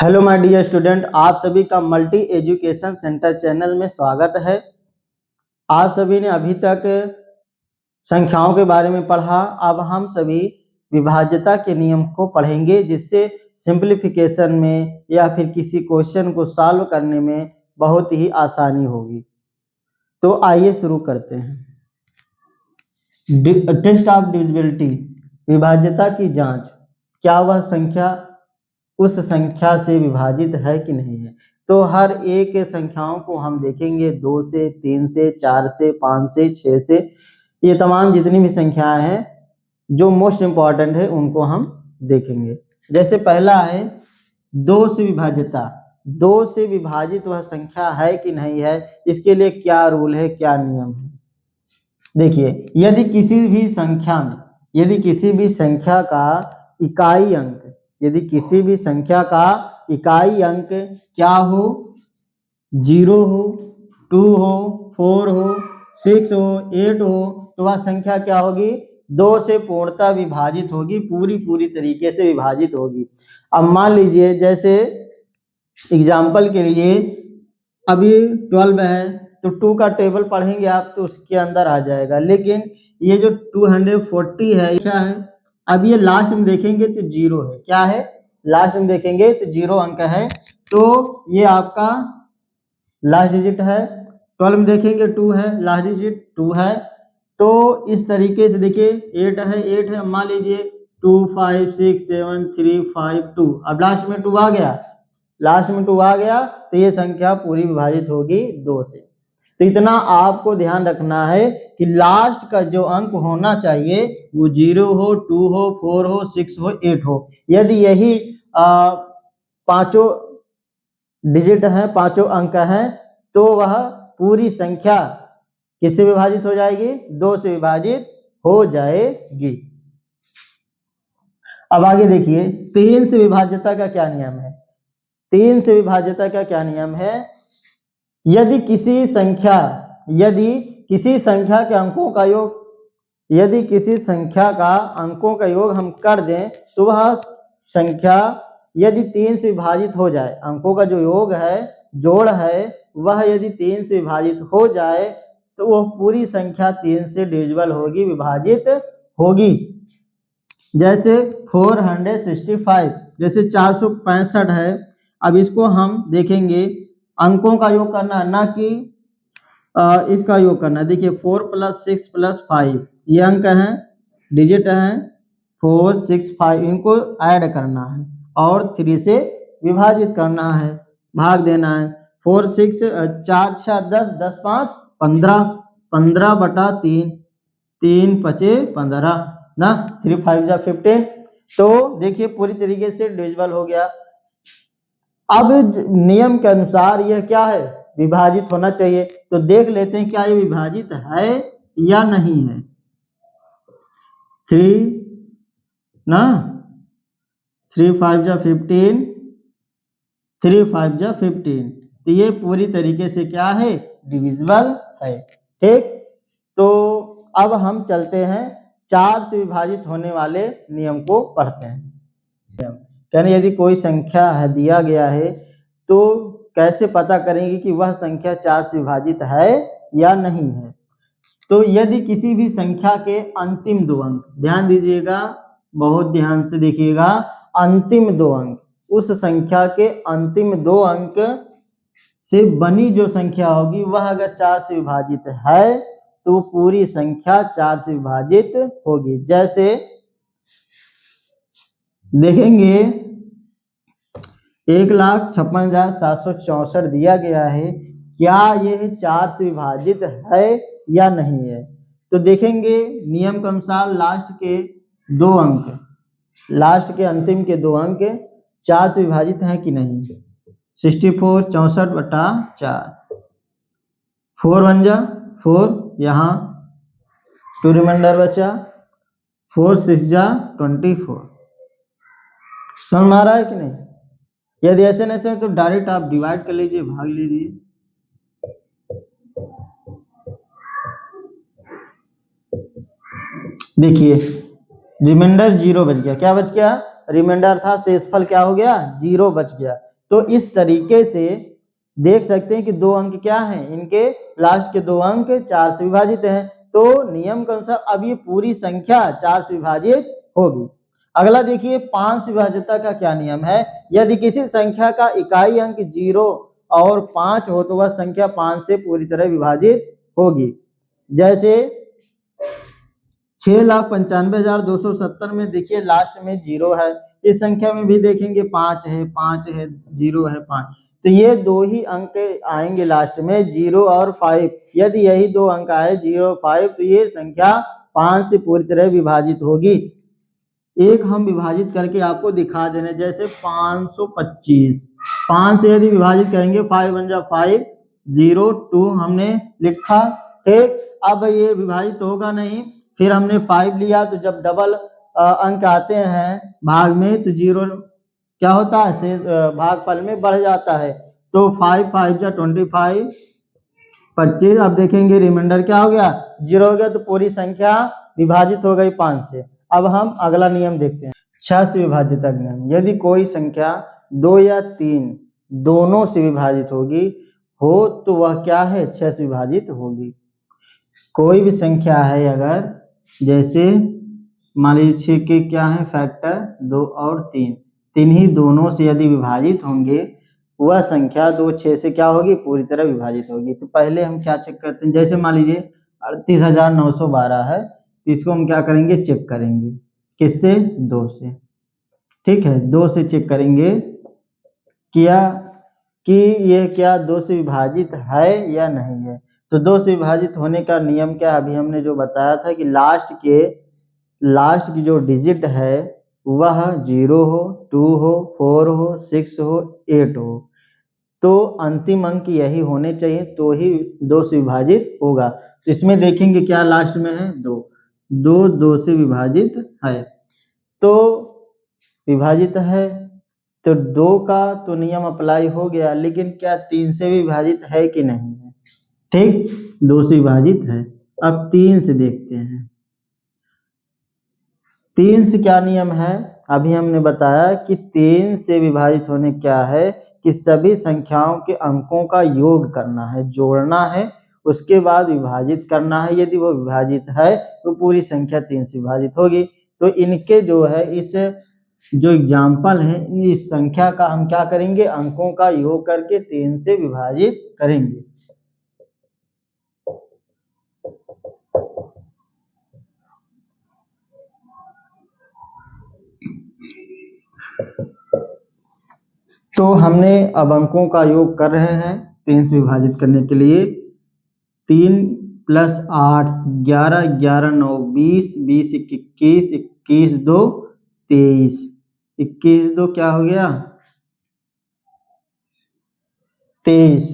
Hello my dear student, आप सभी का मल्टी एजुकेशन सेंटर चैनल में स्वागत है। आप सभी ने अभी तक संख्याओं के बारे में पढ़ा। अब हम सभी विभाज्यता के नियम को पढ़ेंगे, जिससे सिंप्लीफिकेशन में या फिर किसी क्वेश्चन को सॉल्व करने में बहुत ही आसानी होगी। तो आइए शुरू करते हैं। टेस्ट ऑफ डिविजिबिलिटी, विभाज्यता की जांच। क्या वह संख्या उस संख्या से विभाजित है कि नहीं है। तो हर एक संख्याओं को हम देखेंगे, 2 से, 3 से, 4 से, 5 से, 6 से, ये तमाम जितनी भी संख्याएं हैं जो मोस्ट इम्पॉर्टेंट है उनको हम देखेंगे। जैसे पहला है 2 से विभाज्यता। 2 से विभाजित वह संख्या है कि नहीं है, इसके लिए क्या रूल है, क्या नियम है। देखिए, यदि किसी भी संख्या का इकाई अंक, यदि किसी भी संख्या का इकाई अंक क्या हो, 0 हो, 2 हो, 4 हो, 6 हो, 8 हो, तो वह संख्या क्या होगी, 2 से पूर्णतः विभाजित होगी, पूरी तरीके से विभाजित होगी। अब मान लीजिए, जैसे एग्जाम्पल के लिए अभी 12 है तो 2 का टेबल पढ़ेंगे आप तो उसके अंदर आ जाएगा, लेकिन ये जो 240 है क्या है, अब ये लास्ट में देखेंगे तो 0 है। क्या है, लास्ट में देखेंगे तो 0 अंक है, तो ये आपका लास्ट डिजिट है। 12 में देखेंगे 2 है, लास्ट डिजिट 2 है। तो इस तरीके से देखिए 8 है, मान लीजिए 2 5 6 7 3 5 2, अब लास्ट में 2 आ गया, तो ये संख्या पूरी विभाजित होगी 2 से। तो इतना आपको ध्यान रखना है कि लास्ट का जो अंक होना चाहिए वो 0 हो, 2 हो, 4 हो, 6 हो, 8 हो। यदि यही पांचों डिजिट हैं, पांचों अंक हैं, तो वह पूरी संख्या किससे विभाजित हो जाएगी, 2 से विभाजित हो जाएगी। अब आगे देखिए 3 से विभाज्यता का क्या नियम है। 3 से विभाज्यता का क्या नियम है, यदि किसी संख्या के अंकों का योग, यदि किसी संख्या का अंकों का योग हम कर दें तो वह संख्या यदि 3 से विभाजित हो जाए, अंकों का जो योग है, जोड़ है, वह यदि 3 से विभाजित हो जाए तो वह पूरी संख्या 3 से डिविजिबल होगी, विभाजित होगी। जैसे 465, जैसे 465 है। अब इसको हम देखेंगे, अंकों का योग करना है, ना कि इसका योग करना है। देखिए 4 + 6 + 5 ये अंक हैं, डिजिट हैं, 4 6 5, इनको ऐड करना है और 3 से विभाजित करना है, भाग देना है। 4 6 4 6 10 10 5 15, 15/3, 3 5 15 ना, 3 5 जा 15। तो देखिए पूरी तरीके से डिविजिबल हो गया। अब नियम के अनुसार यह क्या है, विभाजित होना चाहिए। तो देख लेते हैं क्या ये विभाजित है या नहीं है। 3 ना, 3 5 जा 15, 3 5 जा 15, तो ये पूरी तरीके से क्या है, डिविजिबल है। ठीक, तो अब हम चलते हैं 4 से विभाजित होने वाले नियम को पढ़ते हैं। यानी यदि कोई संख्या है दिया गया है तो कैसे पता करेंगे कि वह संख्या 4 से विभाजित है या नहीं है। तो यदि किसी भी संख्या के अंतिम 2 अंक, ध्यान दीजिएगा, बहुत ध्यान से देखिएगा, अंतिम 2 अंक, उस संख्या के अंतिम 2 अंक से बनी जो संख्या होगी वह अगर 4 से विभाजित है तो पूरी संख्या 4 से विभाजित होगी। जैसे देखेंगे 1,56,764 दिया गया है, क्या यह 4 से विभाजित है या नहीं है। तो देखेंगे नियम के अनुसार लास्ट के 2 अंक, लास्ट के अंतिम के 2 अंक 4 से विभाजित हैं कि नहीं। 64 64/4, 4 1 जा 4, यहाँ 2 रिमाइंडर बचा, 4 6 जा 24। समझ में आ रहा है कि नहीं। यदि ऐसे नहीं है तो डायरेक्ट आप डिवाइड कर लीजिए, भाग लीजिए। देखिए रिमाइंडर 0 बच गया, क्या बच गया, रिमाइंडर था, शेषफल क्या हो गया, 0 बच गया। तो इस तरीके से देख सकते हैं कि दो अंक क्या हैं, इनके लास्ट के दो अंक 4 से विभाजित हैं। तो नियम के अनुसार अब ये पूरी संख्या 4 से विभाजित होगी। अगला देखिए 5 से विभाज्यता का क्या नियम है। यदि किसी संख्या का इकाई अंक 0 और 5 हो तो वह संख्या 5 से पूरी तरह विभाजित होगी। जैसे 6,95,270 में देखिए लास्ट में 0 है, इस संख्या में भी देखेंगे 5 है, 0 है, 5, तो ये दो ही अंक आएंगे लास्ट में 0 और 5। यदि यही दो अंक आए 0 और 5 तो ये संख्या 5 से पूरी तरह विभाजित होगी। एक हम विभाजित करके आपको दिखा देने, जैसे 525, 5 से यदि विभाजित करेंगे 5 बन जा 5, 0 2 हमने लिखा, ठीक। अब ये विभाजित होगा नहीं, फिर हमने 5 लिया तो जब डबल अंक आते हैं भाग में तो 0 क्या होता है, शेष भागफल में बढ़ जाता है। तो 5 5 जा 25, 25। अब देखेंगे रिमाइंडर क्या हो गया, 0 हो गया, तो पूरी संख्या विभाजित हो गई 5 से। अब हम अगला नियम देखते हैं, 6 से विभाजित नियम। यदि कोई संख्या 2 या 3 दोनों से विभाजित होगी हो तो वह क्या है, 6 से विभाजित होगी। कोई भी संख्या है अगर, जैसे मान लीजिए 6 के क्या है फैक्टर 2 और 3, ही दोनों से यदि विभाजित होंगे वह संख्या 2 6 से क्या होगी, पूरी तरह विभाजित होगी। तो पहले हम क्या चेक करते हैं, जैसे मान लीजिए 38,912 है, इसको हम क्या करेंगे, चेक करेंगे किससे, 2 से, ठीक है। 2 से चेक करेंगे क्या कि ये क्या 2 से विभाजित है या नहीं है। तो 2 से विभाजित होने का नियम क्या, अभी हमने जो बताया था कि लास्ट की जो डिजिट है वह 0 हो, 2 हो, 4 हो, 6 हो, 8 हो, तो अंतिम अंक यही होने चाहिए तो ही 2 से विभाजित होगा। तो इसमें देखेंगे क्या लास्ट में है, 2 2 से विभाजित है, तो विभाजित है तो 2 का तो नियम अप्लाई हो गया, लेकिन क्या 3 से भी विभाजित है कि नहीं है, ठीक, 2 से विभाजित है। अब 3 से देखते हैं, 3 से क्या नियम है, अभी हमने बताया कि 3 से विभाजित होने क्या है कि सभी संख्याओं के अंकों का योग करना है, जोड़ना है, उसके बाद विभाजित करना है। यदि वो विभाजित है तो पूरी संख्या 3 से विभाजित होगी। तो इनके जो है इस जो एग्जाम्पल है, इस संख्या का हम क्या करेंगे, अंकों का योग करके 3 से विभाजित करेंगे। तो हमने अब अंकों का योग कर रहे हैं 3 से विभाजित करने के लिए। 3 + 8 11 11 9 20 20 21 21 2 23 21 2 क्या हो गया, 23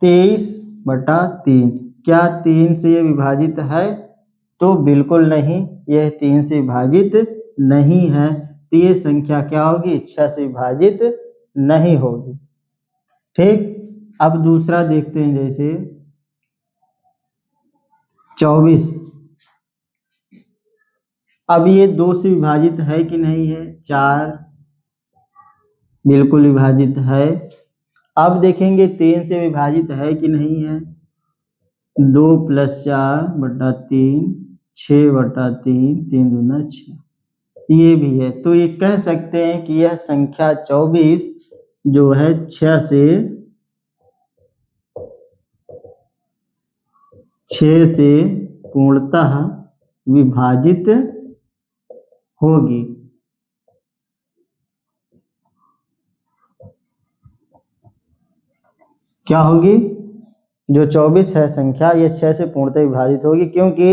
23/3। क्या 3 से ये विभाजित है, तो बिल्कुल नहीं, यह 3 से विभाजित नहीं है, तो ये संख्या क्या होगी, 6 से विभाजित नहीं होगी, ठीक। अब दूसरा देखते हैं, जैसे 24, अब ये 2 से विभाजित है कि नहीं है, 4 बिल्कुल विभाजित है। अब देखेंगे 3 से विभाजित है कि नहीं है, 2 + 4/3 6/3 3 दूना 6, ये भी है। तो ये कह सकते हैं कि यह संख्या 24 जो है 6 से पूर्णतः विभाजित होगी। क्या होगी, जो 24 है संख्या ये 6 से पूर्णतः विभाजित होगी, क्योंकि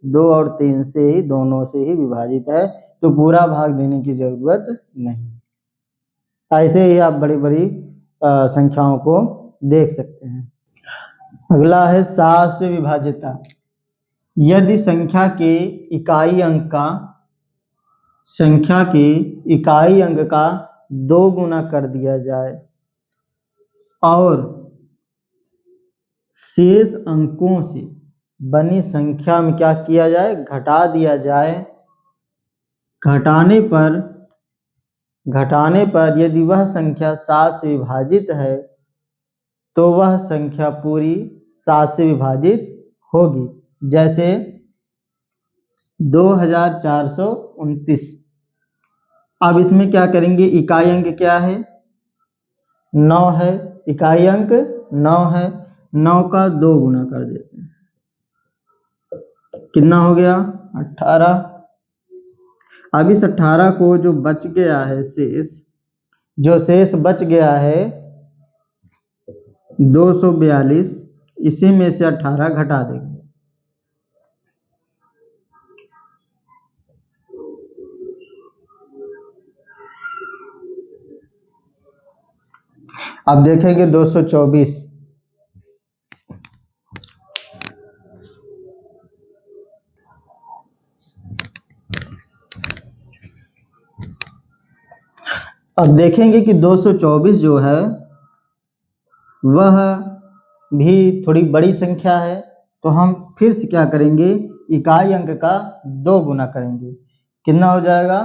2 और 3 से ही, दोनों से ही विभाजित है, तो पूरा भाग देने की जरूरत नहीं। ऐसे ही आप बड़ी बड़ी संख्याओं को देख सकते हैं। अगला है 7 से विभाज्यता। यदि संख्या के इकाई अंक का 2 गुना कर दिया जाए और शेष अंकों से बनी संख्या में क्या किया जाए, घटा दिया जाए, घटाने पर घटाने पर यदि वह संख्या 7 से विभाजित है तो वह संख्या पूरी 7 से विभाजित होगी। जैसे 2429। अब इसमें क्या करेंगे, इकाई अंक क्या है, 9 है, इकाई अंक 9 है, 9 का 2 गुना कर देते हैं, कितना हो गया 18। अब इस 18 को जो बच गया है शेष, जो शेष बच गया है 242, इसी में से 18 घटा देंगे। अब देखेंगे 224। अब देखेंगे कि 224 जो है वह भी थोड़ी बड़ी संख्या है, तो हम फिर से क्या करेंगे, इकाई अंक का 2 गुना करेंगे। कितना हो जाएगा,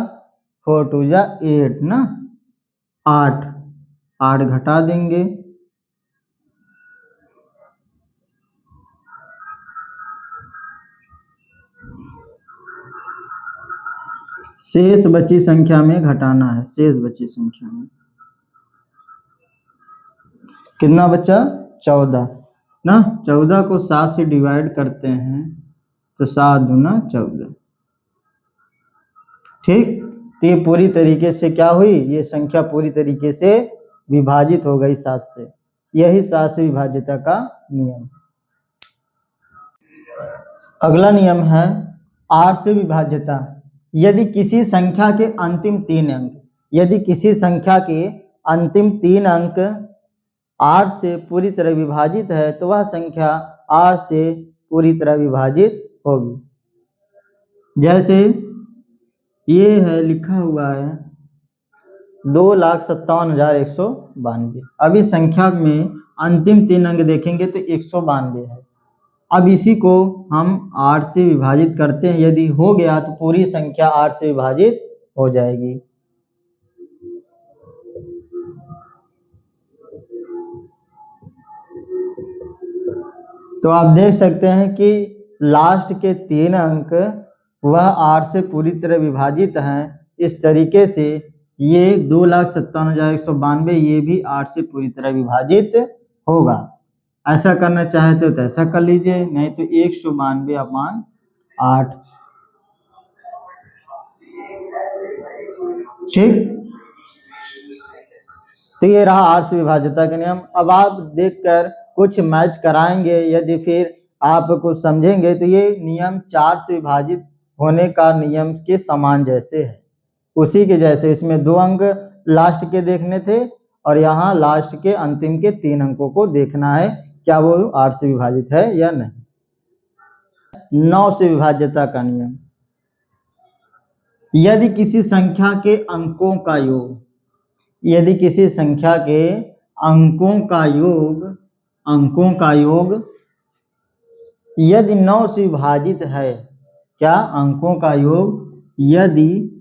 4 2 जा 8 ना, 8 8 घटा देंगे, शेष बची संख्या में घटाना है। शेष बची संख्या में कितना बचा, 14 ना। 14 को 7 से डिवाइड करते हैं तो 7 दूना 14। ठीक, तो ये पूरी तरीके से क्या हुई, ये संख्या पूरी तरीके से विभाजित हो गई 7 से। यही 7 से विभाज्यता का नियम। अगला नियम है 8 से विभाज्यता। यदि किसी संख्या के अंतिम 3 अंक, यदि किसी संख्या के अंतिम 3 अंक 8 से पूरी तरह विभाजित है तो वह संख्या 8 से पूरी तरह विभाजित होगी। जैसे ये है, लिखा हुआ है 2,57,192। अब इस संख्या में अंतिम 3 अंक देखेंगे तो 192 है। अब इसी को हम 8 से विभाजित करते हैं, यदि हो गया तो पूरी संख्या 8 से विभाजित हो जाएगी। तो आप देख सकते हैं कि लास्ट के 3 अंक वह 8 से पूरी तरह विभाजित हैं। इस तरीके से ये 2,57,192 ये भी 8 से पूरी तरह विभाजित होगा। ऐसा करना चाहते तो ऐसा कर लीजिए, नहीं तो 192/8। ठीक, तो ये रहा 8 से विभाज्यता का नियम। अब आप देखकर कुछ मैच कराएंगे, यदि फिर आप कुछ समझेंगे तो ये नियम 4 से विभाजित होने का नियम के समान जैसे है, उसी के जैसे। इसमें 2 अंक लास्ट के देखने थे और यहाँ लास्ट के अंतिम के 3 अंकों को देखना है क्या वो 8 से विभाजित है या नहीं। 9 से विभाज्यता का नियम। यदि किसी संख्या के अंकों का योग, यदि किसी संख्या के अंकों का योग यदि 9 से विभाजित है, क्या अंकों का योग यदि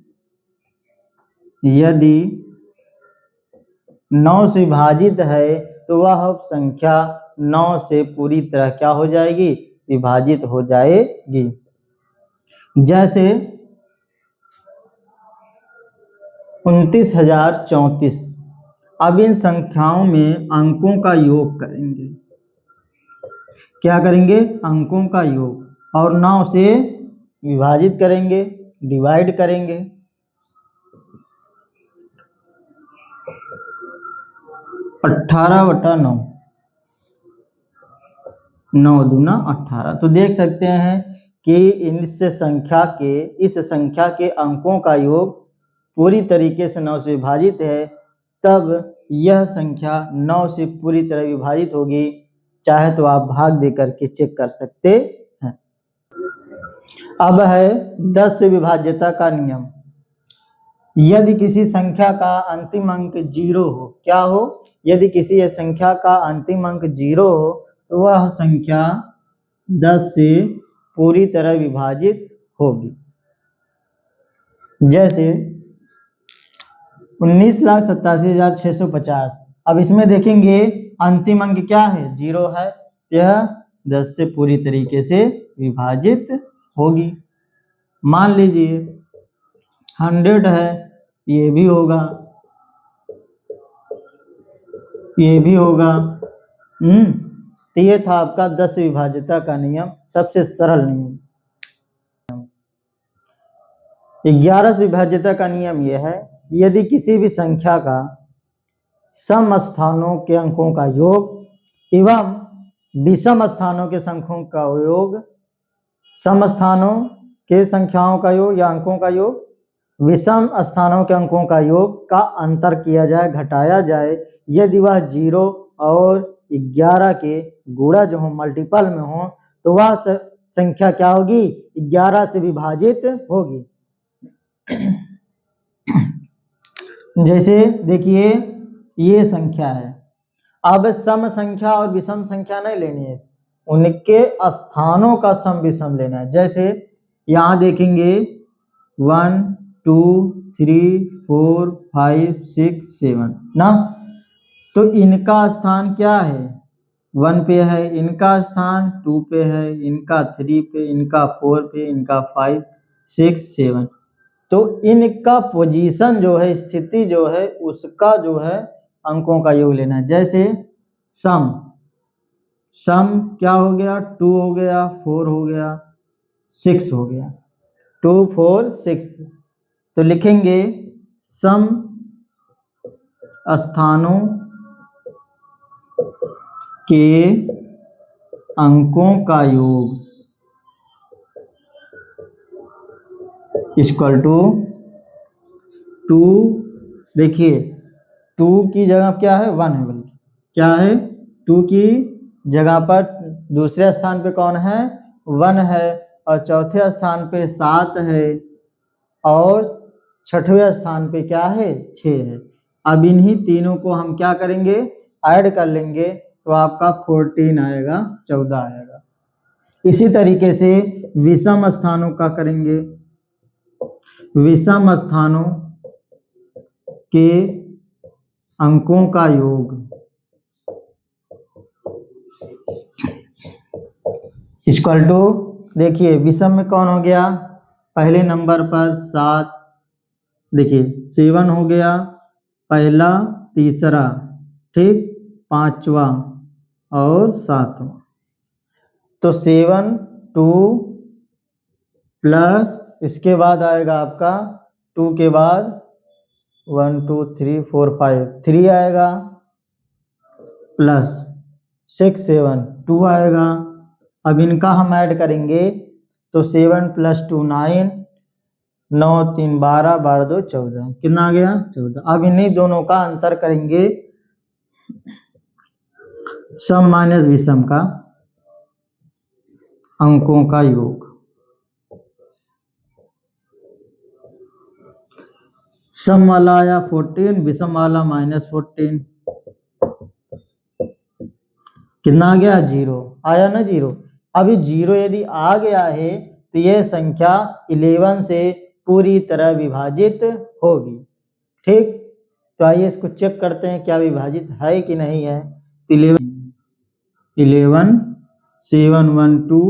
9 से विभाजित है तो वह संख्या 9 से पूरी तरह क्या हो जाएगी, विभाजित हो जाएगी। जैसे 29,034। अब इन संख्याओं में अंकों का योग करेंगे। क्या करेंगे, अंकों का योग, और 9 से विभाजित करेंगे, डिवाइड करेंगे। 18/9, 9 दूना 18। तो देख सकते हैं कि इस संख्या के अंकों का योग पूरी तरीके से 9 से विभाजित है, तब यह संख्या 9 से पूरी तरह विभाजित होगी। चाहे तो आप भाग दे करके चेक कर सकते हैं। अब है 10 से विभाज्यता का नियम। यदि किसी संख्या का अंतिम अंक 0 हो, क्या हो, यदि किसी संख्या का अंतिम अंक 0 हो तो वह संख्या 10 से पूरी तरह विभाजित होगी। जैसे 19,87,650। अब इसमें देखेंगे अंतिम अंक क्या है, 0 है, यह 10 से पूरी तरीके से विभाजित होगी। मान लीजिए 100 है, ये भी होगा, ये भी होगा। तो ये था आपका 10 विभाज्यता का नियम, सबसे सरल नियम। 11 विभाज्यता का नियम यह है, यदि किसी भी संख्या का सम स्थानों के अंकों का योग एवं विषम स्थानों के संख्यों का योग, सम स्थानों के संख्याओं का योग या अंकों का योग, विषम स्थानों के अंकों का योग का अंतर किया जाए, घटाया जाए, यदि वह 0 और 11 के गुणा जो हो, मल्टीपल में हो, तो वह संख्या क्या होगी, 11 से विभाजित होगी। जैसे देखिए ये संख्या है, अब सम संख्या और विषम संख्या नहीं लेनी है, उनके स्थानों का सम विषम लेना है। जैसे यहाँ देखेंगे 1 2 3 4 5 6 7 ना, तो इनका स्थान क्या है, 1 पे है, इनका स्थान 2 पे है, इनका 3 पे, इनका 4 पे, इनका 5 6 7, तो इनका पोजीशन जो है, स्थिति जो है, उसका जो है अंकों का योग लेना है। जैसे सम क्या हो गया, 2 हो गया, 4 हो गया, 6 हो गया, 2 4 6, तो लिखेंगे सम स्थानों के अंकों का योग इक्वल टू 2, देखिए 2 की जगह क्या है, 1 है, बल्कि क्या है, 2 की जगह पर दूसरे स्थान पे कौन है, 1 है, और चौथे स्थान पे 7 है, और छठवें स्थान पे क्या है, 6 है। अब इन्हीं तीनों को हम क्या करेंगे, ऐड कर लेंगे, तो आपका 14 आएगा, 14 आएगा। इसी तरीके से विषम स्थानों का करेंगे, विषम स्थानों के अंकों का योग इक्वल टू, देखिए विषम में कौन हो गया, पहले नंबर पर 7, देखिए 7 हो गया, पहला, तीसरा, ठीक, 5वां और 7वां, तो 7 2 प्लस इसके बाद आएगा आपका 2 के बाद 1 2 3 4 5 3 आएगा, प्लस 6 7 2 आएगा। अब इनका हम ऐड करेंगे, तो 7 + 2 9, 9 3 12, 12 2 14, कितना आ गया, 14। अब इन्हीं दोनों का अंतर करेंगे, सम माइनस विषम का अंकों का योग, सम वाला आया 14, विषम वाला -14, कितना आ गया, 0 आया ना, 0। अभी 0 यदि आ गया है तो यह संख्या 11 से पूरी तरह विभाजित होगी, ठीक। तो आइए इसको चेक करते हैं क्या विभाजित है कि नहीं है। 11 7 1 2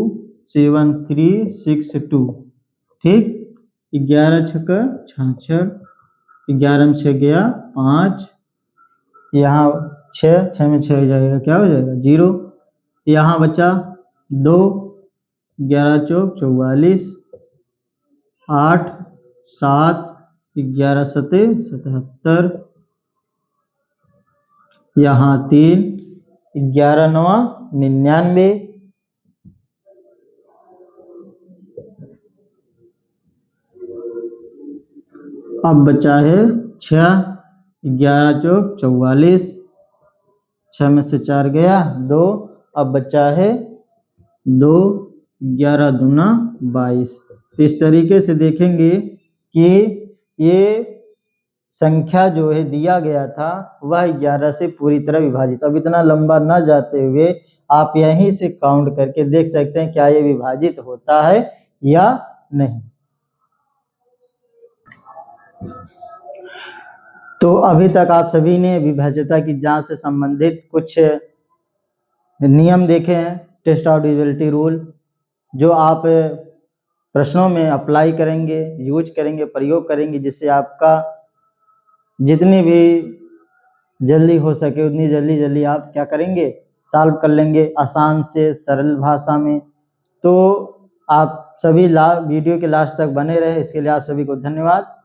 7 3 6 2, ठीक, 11 6 66, 11 में 6 गया 5, यहाँ 6 में 6 हो जाएगा, क्या हो जाएगा, 0, यहाँ बचा 2, 11 चौक 44, 8 7 11 7 77, यहाँ 3, 11 9 99, अब बचा है 6, 11 चौक 44, 6 में से 4 गया 2, अब बचा है 2, 11 दूना 22। तो इस तरीके से देखेंगे कि ये संख्या जो है दिया गया था वह 11 से पूरी तरह विभाजित। अब इतना लंबा न जाते हुए आप यहीं से काउंट करके देख सकते हैं क्या ये विभाजित होता है या नहीं। तो अभी तक आप सभी ने विभाज्यता की जांच से संबंधित कुछ नियम देखे हैं, टेस्ट ऑफ डिविजिबिलिटी रूल, जो आप प्रश्नों में अप्लाई करेंगे, यूज करेंगे, प्रयोग करेंगे, जिससे आपका जितनी भी जल्दी हो सके उतनी जल्दी आप क्या करेंगे, सॉल्व कर लेंगे आसान से सरल भाषा में। तो आप सभी वीडियो के लास्ट तक बने रहे, इसके लिए आप सभी को धन्यवाद।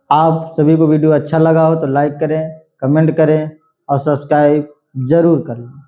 आप सभी को वीडियो अच्छा लगा हो तो लाइक करें, कमेंट करें और सब्सक्राइब जरूर करें।